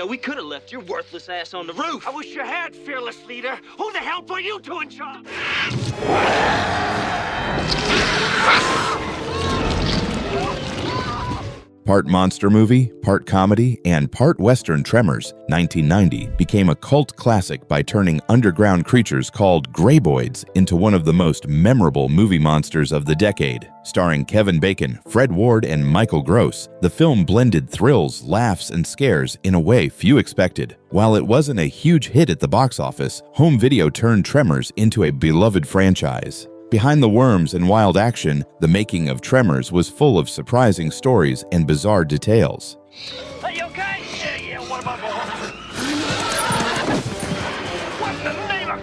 we could have left your worthless ass on the roof. I wish you had, fearless leader. Who the hell put you two in charge? Part monster movie, part comedy, and part Western, Tremors, 1990, became a cult classic by turning underground creatures called Graboids into one of the most memorable movie monsters of the decade. Starring Kevin Bacon, Fred Ward, and Michael Gross, the film blended thrills, laughs, and scares in a way few expected. While it wasn't a huge hit at the box office, home video turned Tremors into a beloved franchise. Behind the worms and wild action, the making of Tremors was full of surprising stories and bizarre details. Are you okay? Yeah, what about What's the name?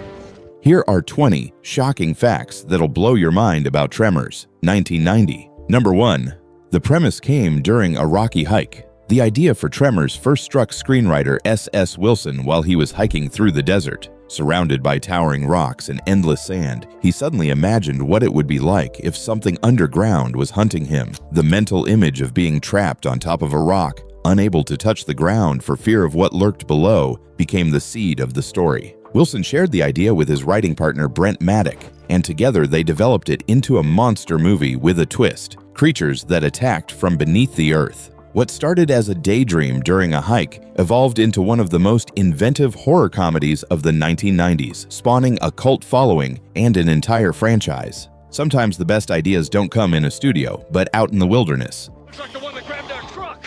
Here are 20 shocking facts that'll blow your mind about Tremors, 1990. Number 1. The premise came during a rocky hike. The idea for Tremors first struck screenwriter S.S. Wilson while he was hiking through the desert. Surrounded by towering rocks and endless sand, he suddenly imagined what it would be like if something underground was hunting him. The mental image of being trapped on top of a rock, unable to touch the ground for fear of what lurked below, became the seed of the story. Wilson shared the idea with his writing partner Brent Maddock, and together they developed it into a monster movie with a twist: creatures that attacked from beneath the earth. What started as a daydream during a hike evolved into one of the most inventive horror comedies of the 1990s, spawning a cult following and an entire franchise. Sometimes the best ideas don't come in a studio, but out in the wilderness. Looks like the one that grabbed our truck.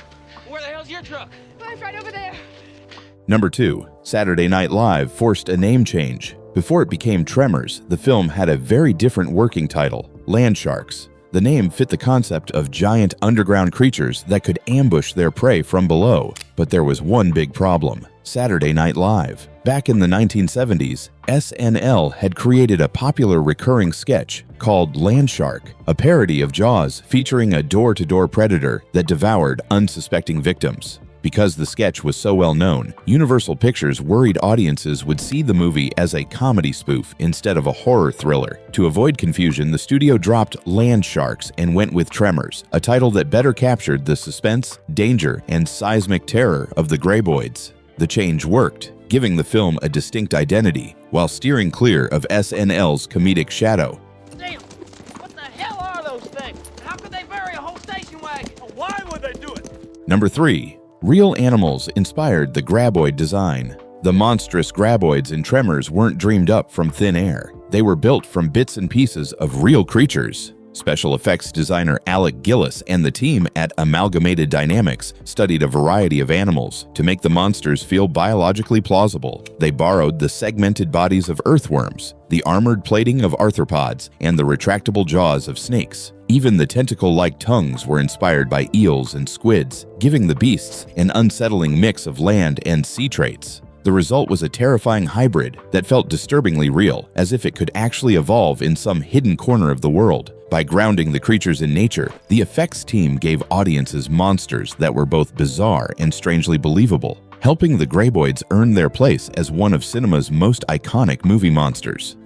Where the hell's your truck? Mine's right over there. Number 2. Saturday Night Live forced a name change. Before it became Tremors, the film had a very different working title: Land Sharks. The name fit the concept of giant underground creatures that could ambush their prey from below. But there was one big problem: Saturday Night Live. Back in the 1970s, SNL had created a popular recurring sketch called Land Shark, a parody of Jaws featuring a door-to-door predator that devoured unsuspecting victims. Because the sketch was so well known, Universal Pictures worried audiences would see the movie as a comedy spoof instead of a horror thriller. To avoid confusion, the studio dropped Land Sharks and went with Tremors, a title that better captured the suspense, danger, and seismic terror of the Graboids. The change worked, giving the film a distinct identity, while steering clear of SNL's comedic shadow. Damn, what the hell are those things? How could they bury a whole station wagon? Why would they do it? Number 3. Real animals inspired the Graboid design. The monstrous Graboids in Tremors weren't dreamed up from thin air. They were built from bits and pieces of real creatures. Special effects designer Alec Gillis and the team at Amalgamated Dynamics studied a variety of animals to make the monsters feel biologically plausible. They borrowed the segmented bodies of earthworms, the armored plating of arthropods, and the retractable jaws of snakes. Even the tentacle-like tongues were inspired by eels and squids, giving the beasts an unsettling mix of land and sea traits. The result was a terrifying hybrid that felt disturbingly real, as if it could actually evolve in some hidden corner of the world. By grounding the creatures in nature, the effects team gave audiences monsters that were both bizarre and strangely believable, helping the Graboids earn their place as one of cinema's most iconic movie monsters.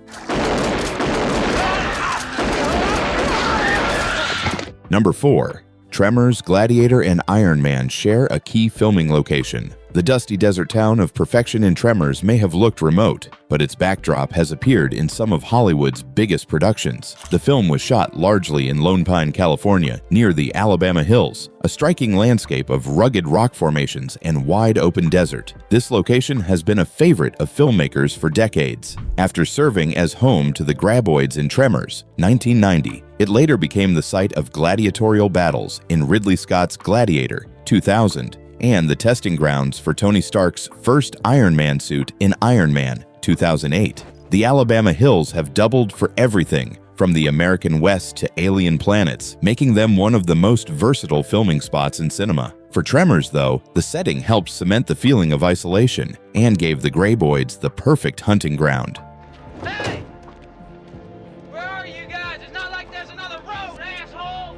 Number 4. Tremors, Gladiator, and Iron Man share a key filming location. The dusty desert town of Perfection in Tremors may have looked remote, but its backdrop has appeared in some of Hollywood's biggest productions. The film was shot largely in Lone Pine, California, near the Alabama hills, a striking landscape of rugged rock formations and wide-open desert. This location has been a favorite of filmmakers for decades. After serving as home to the Graboids in Tremors, 1990, it later became the site of gladiatorial battles in Ridley Scott's Gladiator, 2000, and the testing grounds for Tony Stark's first Iron Man suit in Iron Man, 2008. The Alabama hills have doubled for everything from the American West to alien planets, making them one of the most versatile filming spots in cinema. For Tremors, though, the setting helped cement the feeling of isolation and gave the Graboids the perfect hunting ground. Hey! Where are you guys? It's not like there's another road, asshole!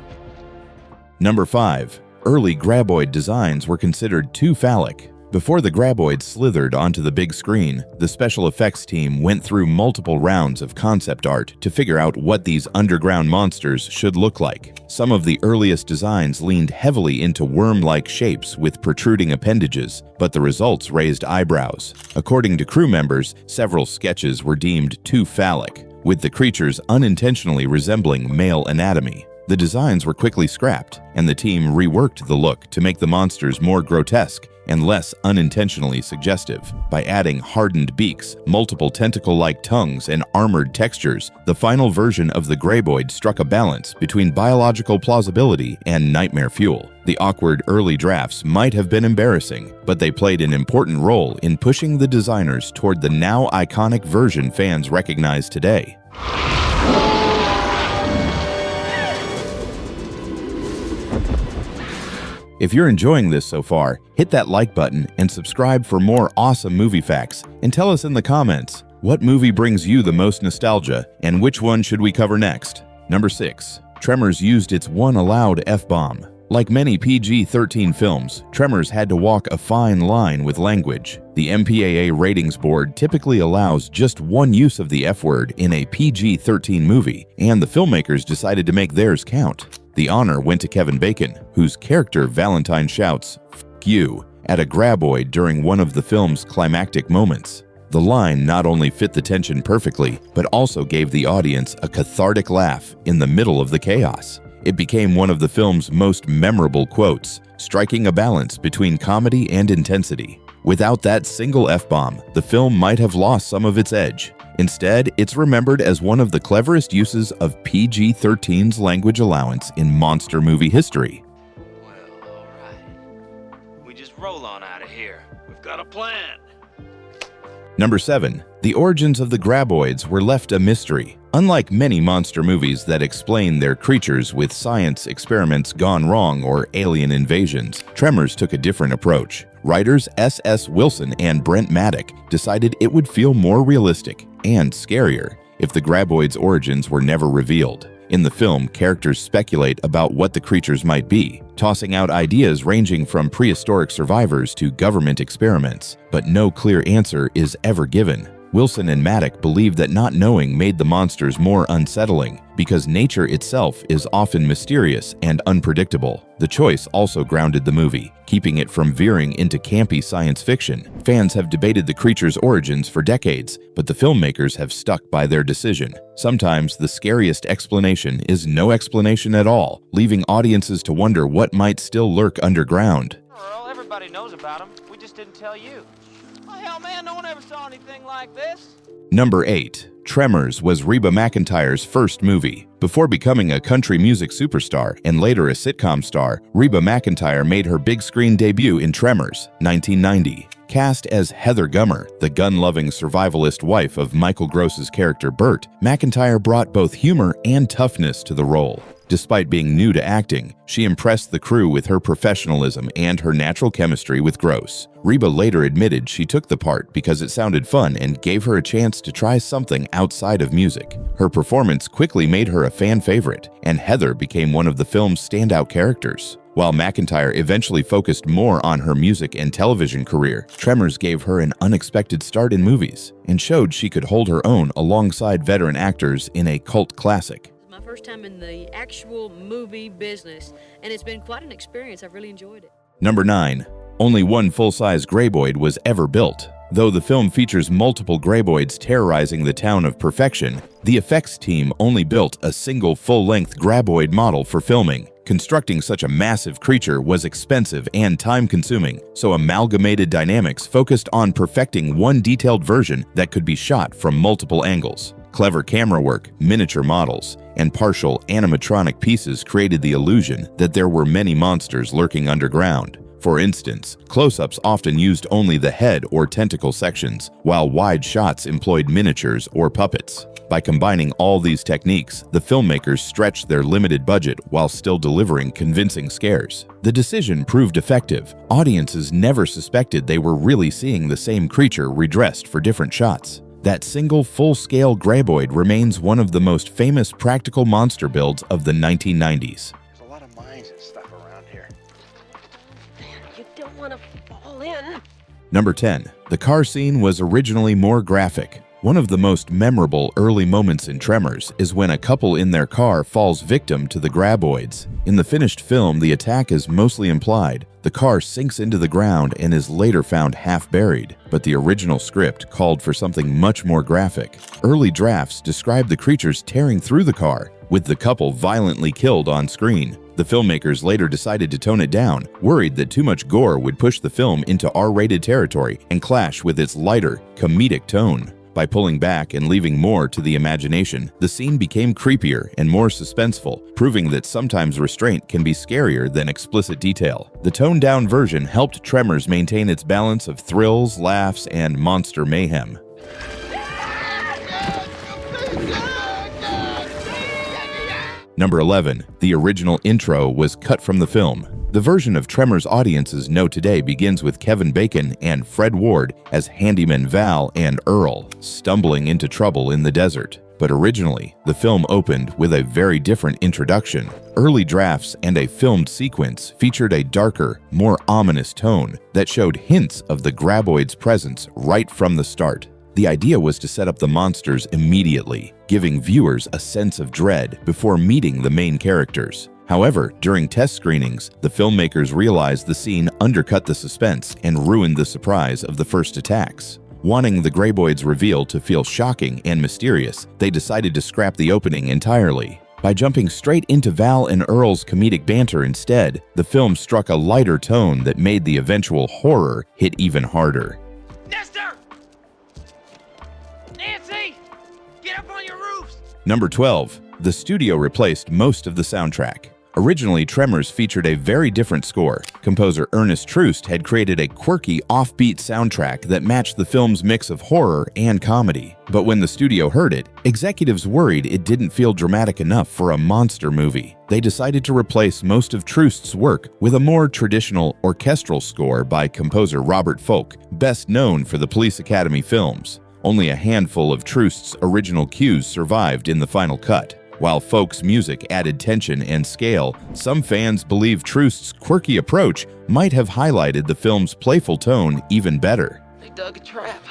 Number 5. Early Graboid designs were considered too phallic. Before the Graboids slithered onto the big screen, the special effects team went through multiple rounds of concept art to figure out what these underground monsters should look like. Some of the earliest designs leaned heavily into worm-like shapes with protruding appendages, but the results raised eyebrows. According to crew members, several sketches were deemed too phallic, with the creatures unintentionally resembling male anatomy. The designs were quickly scrapped, and the team reworked the look to make the monsters more grotesque and less unintentionally suggestive. By adding hardened beaks, multiple tentacle-like tongues, and armored textures, the final version of the Graboid struck a balance between biological plausibility and nightmare fuel. The awkward early drafts might have been embarrassing, but they played an important role in pushing the designers toward the now iconic version fans recognize today. If you're enjoying this so far, hit that like button and subscribe for more awesome movie facts, and tell us in the comments, what movie brings you the most nostalgia and which one should we cover next? Number 6. Tremors used its one allowed F-bomb. Like many PG-13 films, Tremors had to walk a fine line with language. The MPAA ratings board typically allows just one use of the F-word in a PG-13 movie, and the filmmakers decided to make theirs count. The honor went to Kevin Bacon, whose character Valentine shouts, "F*** you," at a Graboid during one of the film's climactic moments. The line not only fit the tension perfectly, but also gave the audience a cathartic laugh in the middle of the chaos. It became one of the film's most memorable quotes, striking a balance between comedy and intensity. Without that single F-bomb, the film might have lost some of its edge. Instead, it's remembered as one of the cleverest uses of PG-13's language allowance in monster movie history. Well, all right. We just roll on out of here. We've got a plan. Number 7. The origins of the Graboids were left a mystery. Unlike many monster movies that explain their creatures with science experiments gone wrong or alien invasions, Tremors took a different approach. Writers S.S. Wilson and Brent Maddock decided it would feel more realistic and scarier if the Graboids' origins were never revealed. In the film, characters speculate about what the creatures might be, tossing out ideas ranging from prehistoric survivors to government experiments, but no clear answer is ever given. Wilson and Maddock believe that not knowing made the monsters more unsettling, because nature itself is often mysterious and unpredictable. The choice also grounded the movie, keeping it from veering into campy science fiction. Fans have debated the creature's origins for decades, but the filmmakers have stuck by their decision. Sometimes the scariest explanation is no explanation at all, leaving audiences to wonder what might still lurk underground. Earl, everybody knows about them. We just didn't tell you. Oh, hell, man, no one ever saw anything like this. Number 8. Tremors was Reba McEntire's first movie. Before becoming a country music superstar and later a sitcom star, Reba McEntire made her big screen debut in Tremors, 1990. Cast as Heather Gummer, the gun-loving survivalist wife of Michael Gross's character Bert, McEntire brought both humor and toughness to the role. Despite being new to acting, she impressed the crew with her professionalism and her natural chemistry with Gross. Reba later admitted she took the part because it sounded fun and gave her a chance to try something outside of music. Her performance quickly made her a fan favorite, and Heather became one of the film's standout characters. While McEntire eventually focused more on her music and television career, Tremors gave her an unexpected start in movies and showed she could hold her own alongside veteran actors in a cult classic. My first time in the actual movie business, and it's been quite an experience. I've really enjoyed it. Number 9. Only one full-size Graboid was ever built. Though the film features multiple Graboids terrorizing the town of Perfection, the effects team only built a single full-length Graboid model for filming. Constructing such a massive creature was expensive and time-consuming, so Amalgamated Dynamics focused on perfecting one detailed version that could be shot from multiple angles. Clever camera work, miniature models, and partial animatronic pieces created the illusion that there were many monsters lurking underground. For instance, close-ups often used only the head or tentacle sections, while wide shots employed miniatures or puppets. By combining all these techniques, the filmmakers stretched their limited budget while still delivering convincing scares. The decision proved effective. Audiences never suspected they were really seeing the same creature redressed for different shots. That single full-scale Graboid remains one of the most famous practical monster builds of the 1990s. There's a lot of mines and stuff around here. You don't want to fall in. Number 10. The car scene was originally more graphic. One of the most memorable early moments in Tremors is when a couple in their car falls victim to the Graboids. In the finished film, the attack is mostly implied. The car sinks into the ground and is later found half buried, but the original script called for something much more graphic. Early drafts described the creatures tearing through the car, with the couple violently killed on screen. The filmmakers later decided to tone it down, worried that too much gore would push the film into R-rated territory and clash with its lighter, comedic tone. By pulling back and leaving more to the imagination, the scene became creepier and more suspenseful, proving that sometimes restraint can be scarier than explicit detail. The toned-down version helped Tremors maintain its balance of thrills, laughs, and monster mayhem. Number 11. The original intro was cut from the film. The version of Tremors audiences know today begins with Kevin Bacon and Fred Ward as Handyman Val and Earl stumbling into trouble in the desert. But originally, the film opened with a very different introduction. Early drafts and a filmed sequence featured a darker, more ominous tone that showed hints of the Graboids' presence right from the start. The idea was to set up the monsters immediately, giving viewers a sense of dread before meeting the main characters. However, during test screenings, the filmmakers realized the scene undercut the suspense and ruined the surprise of the first attacks. Wanting the Graboids reveal to feel shocking and mysterious, they decided to scrap the opening entirely. By jumping straight into Val and Earl's comedic banter instead, the film struck a lighter tone that made the eventual horror hit even harder. Nestor! Nancy! Get up on your roofs! Number 12. The studio replaced most of the soundtrack. Originally, Tremors featured a very different score. Composer Ernest Troost had created a quirky, offbeat soundtrack that matched the film's mix of horror and comedy. But when the studio heard it, executives worried it didn't feel dramatic enough for a monster movie. They decided to replace most of Troost's work with a more traditional orchestral score by composer Robert Folk, best known for the Police Academy films. Only a handful of Troost's original cues survived in the final cut. While Folk's music added tension and scale, some fans believe Troost's quirky approach might have highlighted the film's playful tone even better. They dug a trap.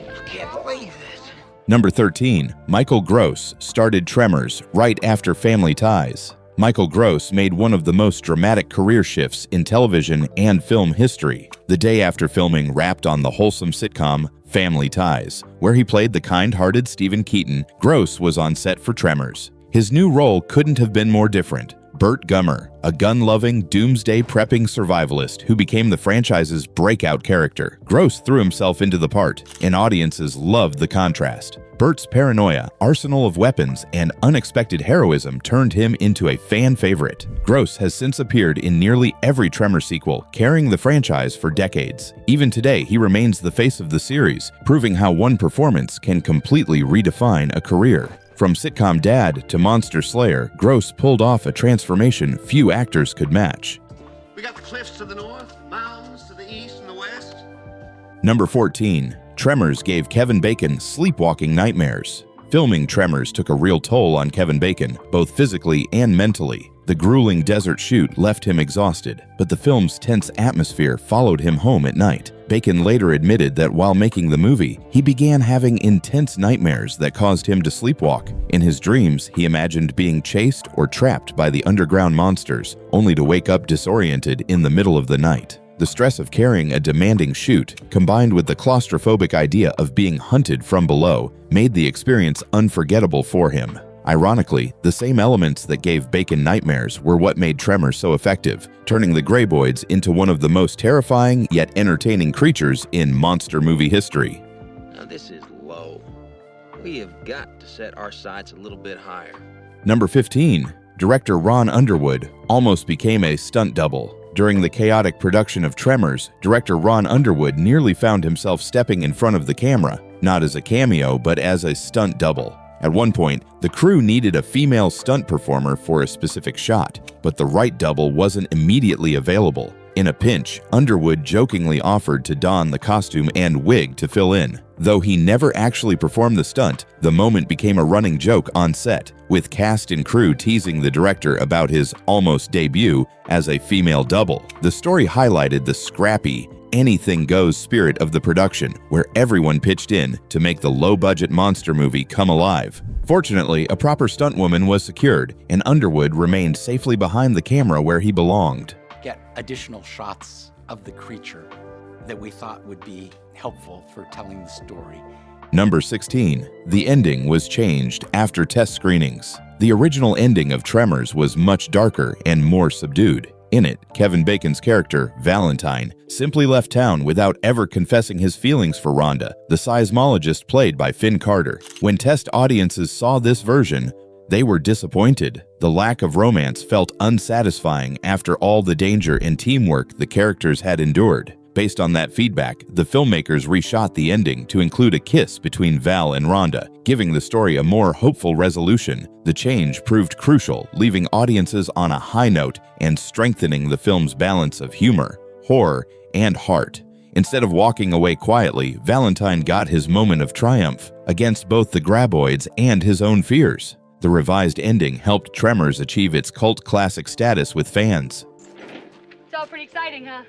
I can't believe it. Number 13. Michael Gross started Tremors right after Family Ties. Michael Gross made one of the most dramatic career shifts in television and film history, the day after filming wrapped on the wholesome sitcom Family Ties, where he played the kind-hearted Stephen Keaton. Gross was on set for Tremors. His new role couldn't have been more different. Burt Gummer, a gun-loving, doomsday prepping survivalist who became the franchise's breakout character. Gross threw himself into the part, and audiences loved the contrast. Burt's paranoia, arsenal of weapons, and unexpected heroism turned him into a fan favorite. Gross has since appeared in nearly every Tremors sequel, carrying the franchise for decades. Even today, he remains the face of the series, proving how one performance can completely redefine a career. From sitcom dad to monster slayer, Gross pulled off a transformation few actors could match. We got the cliffs to the north, mountains to the east and the west. Number 14. Tremors gave Kevin Bacon sleepwalking nightmares. Filming Tremors took a real toll on Kevin Bacon, both physically and mentally. The grueling desert shoot left him exhausted, but the film's tense atmosphere followed him home at night. Bacon later admitted that while making the movie, he began having intense nightmares that caused him to sleepwalk. In his dreams, he imagined being chased or trapped by the underground monsters, only to wake up disoriented in the middle of the night. The stress of carrying a demanding shoot, combined with the claustrophobic idea of being hunted from below, made the experience unforgettable for him. Ironically, the same elements that gave Bacon nightmares were what made Tremors so effective, turning the Graboids into one of the most terrifying yet entertaining creatures in monster movie history. Now this is low. We have got to set our sights a little bit higher. Number 15. Director Ron Underwood almost became a stunt double. During the chaotic production of Tremors, director Ron Underwood nearly found himself stepping in front of the camera, not as a cameo, but as a stunt double. At one point, the crew needed a female stunt performer for a specific shot, but the right double wasn't immediately available. In a pinch, Underwood jokingly offered to don the costume and wig to fill in. Though he never actually performed the stunt, the moment became a running joke on set, with cast and crew teasing the director about his almost debut as a female double. The story highlighted the scrappy anything-goes spirit of the production, where everyone pitched in to make the low-budget monster movie come alive. Fortunately, a proper stunt woman was secured, and Underwood remained safely behind the camera where he belonged. Get additional shots of the creature that we thought would be helpful for telling the story. Number 16. The ending was changed after test screenings. The original ending of Tremors was much darker and more subdued. In it, Kevin Bacon's character, Valentine, simply left town without ever confessing his feelings for Rhonda, the seismologist played by Finn Carter. When test audiences saw this version, they were disappointed. The lack of romance felt unsatisfying after all the danger and teamwork the characters had endured. Based on that feedback, the filmmakers reshot the ending to include a kiss between Val and Rhonda, giving the story a more hopeful resolution. The change proved crucial, leaving audiences on a high note and strengthening the film's balance of humor, horror, and heart. Instead of walking away quietly, Valentine got his moment of triumph against both the Graboids and his own fears. The revised ending helped Tremors achieve its cult classic status with fans. It's all pretty exciting, huh?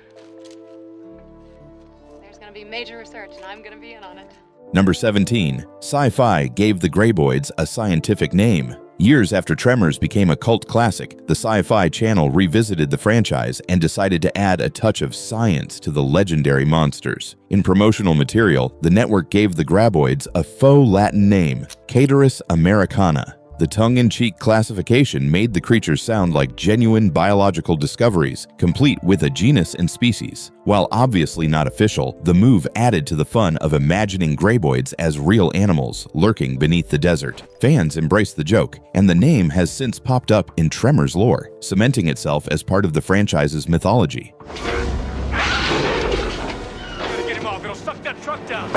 There's gonna be major research, and I'm gonna be in on it. Number 17. Sci-Fi gave the Graboids a scientific name. Years after Tremors became a cult classic, the Sci-Fi Channel revisited the franchise and decided to add a touch of science to the legendary monsters. In promotional material, the network gave the Graboids a faux Latin name, Caterus americana. The tongue-in-cheek classification made the creatures sound like genuine biological discoveries, complete with a genus and species. While obviously not official, the move added to the fun of imagining Graboids as real animals lurking beneath the desert. Fans embraced the joke, and the name has since popped up in Tremors lore, cementing itself as part of the franchise's mythology. Get him off, it'll suck that truck down.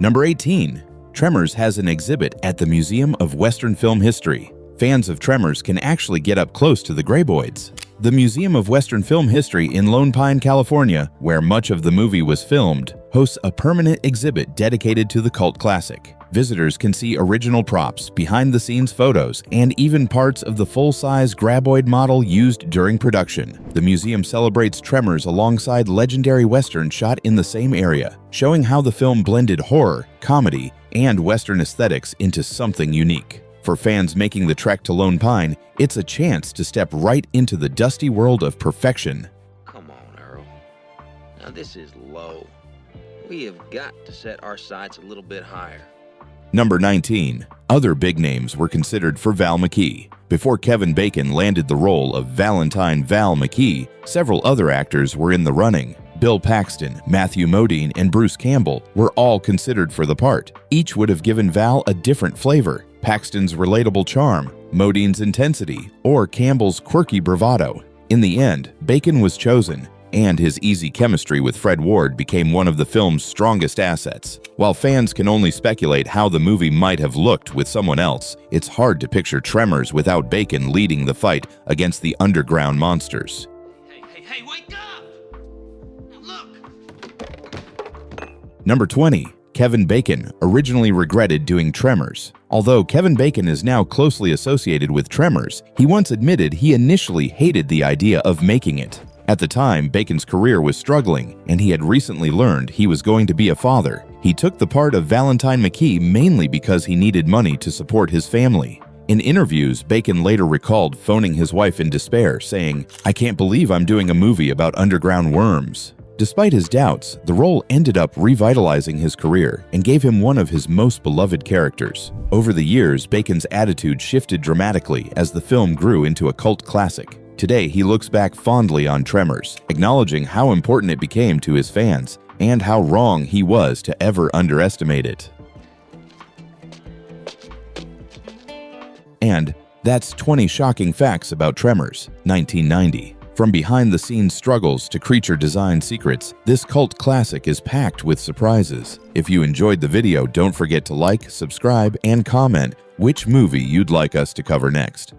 Number 18. Tremors has an exhibit at the Museum of Western Film History. Fans of Tremors can actually get up close to the Graboids. The Museum of Western Film History in Lone Pine, California, where much of the movie was filmed, hosts a permanent exhibit dedicated to the cult classic. Visitors can see original props, behind-the-scenes photos, and even parts of the full-size Graboid model used during production. The museum celebrates Tremors alongside legendary westerns shot in the same area, showing how the film blended horror, comedy, and Western aesthetics into something unique. For fans making the trek to Lone Pine, it's a chance to step right into the dusty world of perfection. Come on, Earl. Now this is low. We have got to set our sights a little bit higher. Number 19. Other big names were considered for Val McKee. Before Kevin Bacon landed the role of Valentine Val McKee, several other actors were in the running. Bill Paxton, Matthew Modine, and Bruce Campbell were all considered for the part. Each would have given Val a different flavor: Paxton's relatable charm, Modine's intensity, or Campbell's quirky bravado. In the end, Bacon was chosen, and his easy chemistry with Fred Ward became one of the film's strongest assets. While fans can only speculate how the movie might have looked with someone else, it's hard to picture Tremors without Bacon leading the fight against the underground monsters. Hey, wake up! Now look! Number 20. Kevin Bacon originally regretted doing Tremors. Although Kevin Bacon is now closely associated with Tremors, he once admitted he initially hated the idea of making it. At the time, Bacon's career was struggling, and he had recently learned he was going to be a father. He took the part of Valentine McKee mainly because he needed money to support his family. In interviews, Bacon later recalled phoning his wife in despair, saying, "I can't believe I'm doing a movie about underground worms." Despite his doubts, the role ended up revitalizing his career and gave him one of his most beloved characters. Over the years, Bacon's attitude shifted dramatically as the film grew into a cult classic. Today, he looks back fondly on Tremors, acknowledging how important it became to his fans and how wrong he was to ever underestimate it. And that's 20 shocking facts about Tremors, 1990. From behind-the-scenes struggles to creature design secrets, this cult classic is packed with surprises. If you enjoyed the video, don't forget to like, subscribe, and comment which movie you'd like us to cover next.